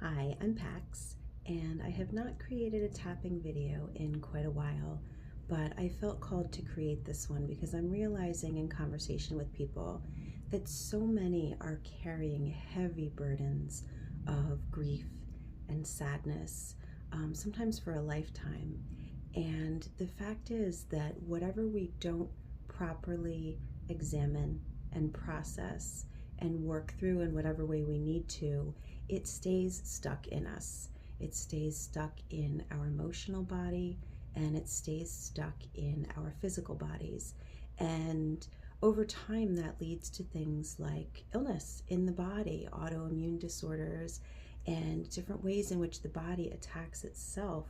Hi, I'm Pax, and I have not created a tapping video in quite a while, but I felt called to create this one because I'm realizing in conversation with people that so many are carrying heavy burdens of grief and sadness, sometimes for a lifetime. And the fact is that whatever we don't properly examine and process and work through in whatever way we need to, it stays stuck in us. It stays stuck in our emotional body, and it stays stuck in our physical bodies. And over time, that leads to things like illness in the body, autoimmune disorders, and different ways in which the body attacks itself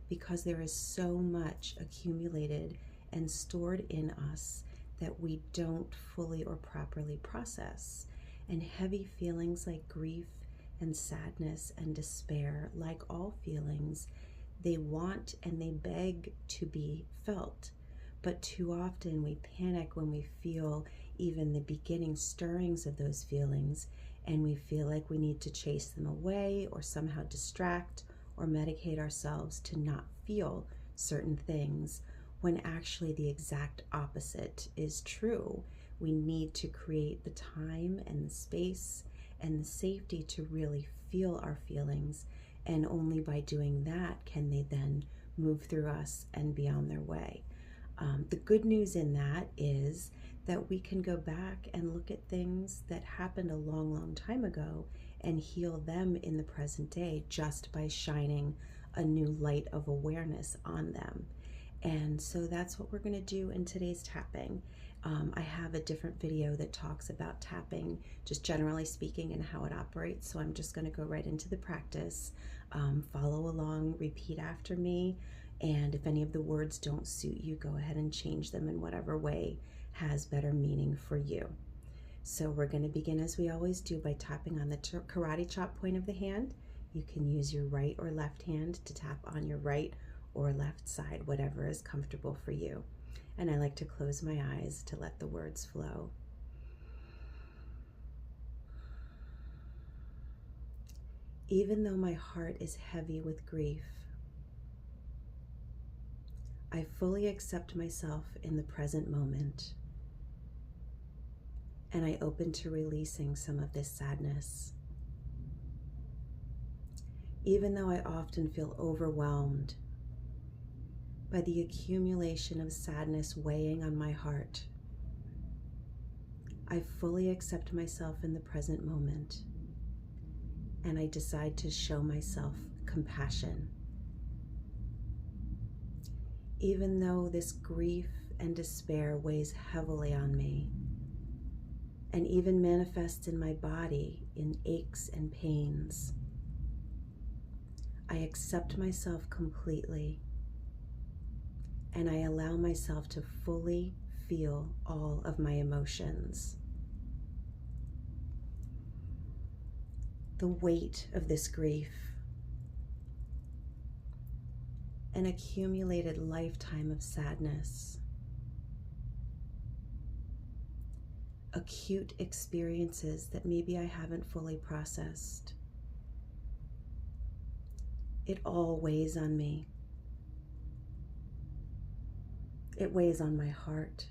because there is so much accumulated and stored in us that we don't fully or properly process. And heavy feelings like grief and sadness and despair, like all feelings, they want and they beg to be felt. But too often we panic when we feel even the beginning stirrings of those feelings, and we feel like we need to chase them away or somehow distract or medicate ourselves to not feel certain things, when actually the exact opposite is true. We need to create the time and the space and the safety to really feel our feelings, and only by doing that can they then move through us and be on their way. The good news in that is that we can go back and look at things that happened a long, long time ago and heal them in the present day just by shining a new light of awareness on them. And so that's what we're going to do in today's tapping. I have a different video that talks about tapping, just generally speaking, and how it operates. So I'm just going to go right into the practice. Follow along, repeat after me. And if any of the words don't suit you, go ahead and change them in whatever way has better meaning for you. So we're going to begin as we always do by tapping on the karate chop point of the hand. You can use your right or left hand to tap on your right or left side, whatever is comfortable for you. And I like to close my eyes to let the words flow. Even though my heart is heavy with grief, I fully accept myself in the present moment, and I open to releasing some of this sadness. Even though I often feel overwhelmed by the accumulation of sadness weighing on my heart, I fully accept myself in the present moment, and I decide to show myself compassion. Even though this grief and despair weighs heavily on me, and even manifests in my body in aches and pains, I accept myself completely, and I allow myself to fully feel all of my emotions. The weight of this grief, an accumulated lifetime of sadness, acute experiences that maybe I haven't fully processed. It all weighs on me. It weighs on my heart.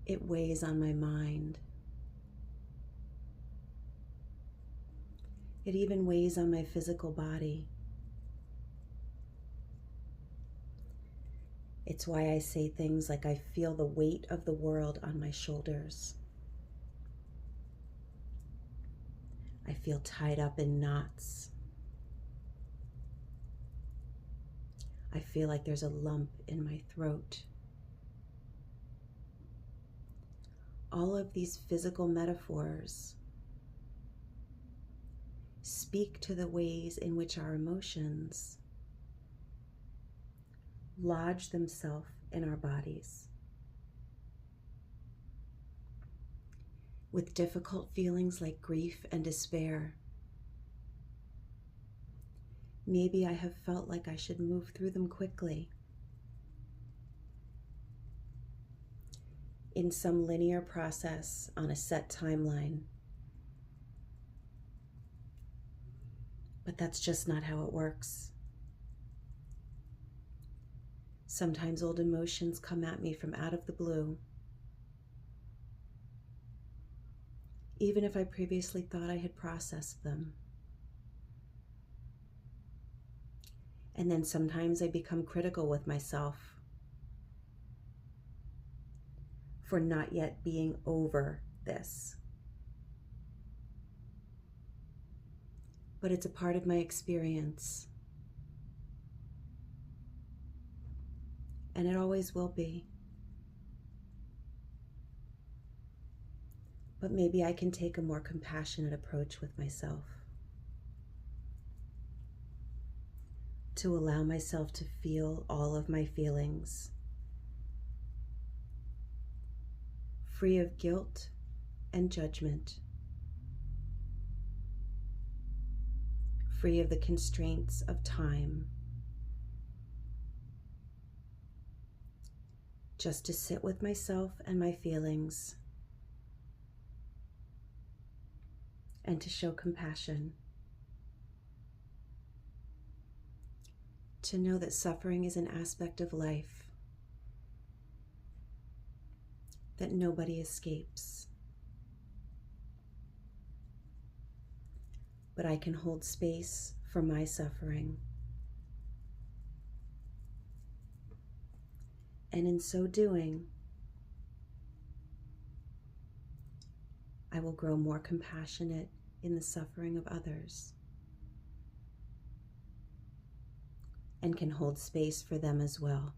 It weighs on my mind. It even weighs on my physical body. It's why I say things like, I feel the weight of the world on my shoulders. I feel tied up in knots. I feel like there's a lump in my throat. All of these physical metaphors speak to the ways in which our emotions lodge themselves in our bodies. With difficult feelings like grief and despair, maybe I have felt like I should move through them quickly, in some linear process on a set timeline. But that's just not how it works. Sometimes old emotions come at me from out of the blue, even if I previously thought I had processed them. And then sometimes I become critical with myself for not yet being over this. But it's a part of my experience. And it always will be. But maybe I can take a more compassionate approach with myself, to allow myself to feel all of my feelings, free of guilt and judgment, free of the constraints of time, just to sit with myself and my feelings, and to show compassion, to know that suffering is an aspect of life that nobody escapes. But I can hold space for my suffering. And in so doing, I will grow more compassionate in the suffering of others, and can hold space for them as well.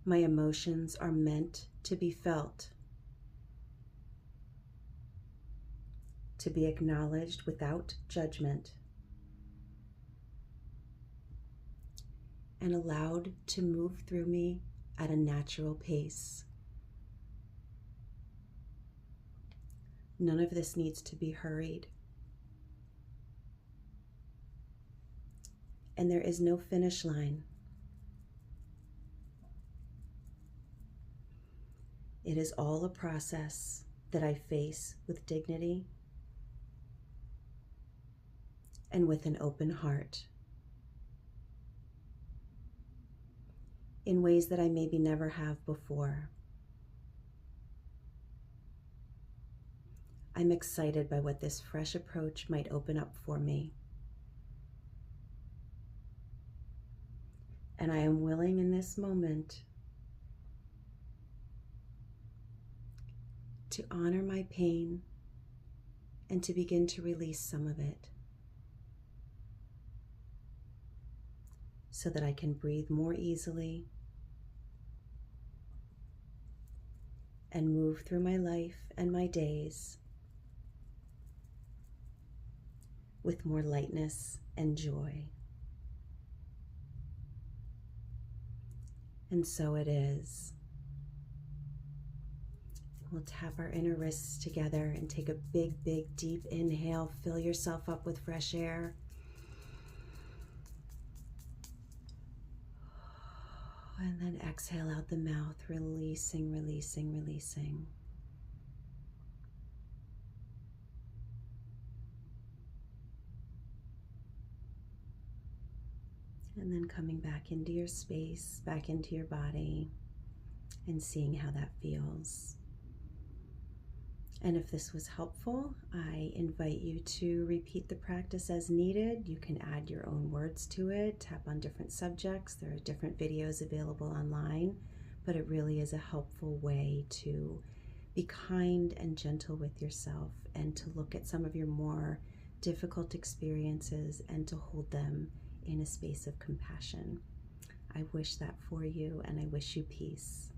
My emotions are meant to be felt, to be acknowledged without judgment, and allowed to move through me at a natural pace. None of this needs to be hurried. And there is no finish line. It is all a process that I face with dignity and with an open heart, in ways that I maybe never have before. I'm excited by what this fresh approach might open up for me. And I am willing in this moment to honor my pain and to begin to release some of it, so that I can breathe more easily and move through my life and my days with more lightness and joy. And so it is. We'll tap our inner wrists together and take a big, big, deep inhale. Fill yourself up with fresh air. And then exhale out the mouth, releasing, releasing, releasing. And then coming back into your space, back into your body, and seeing how that feels. And if this was helpful, I invite you to repeat the practice as needed. You can add your own words to it, tap on different subjects. There are different videos available online, but it really is a helpful way to be kind and gentle with yourself, and to look at some of your more difficult experiences and to hold them in a space of compassion. I wish that for you, and I wish you peace.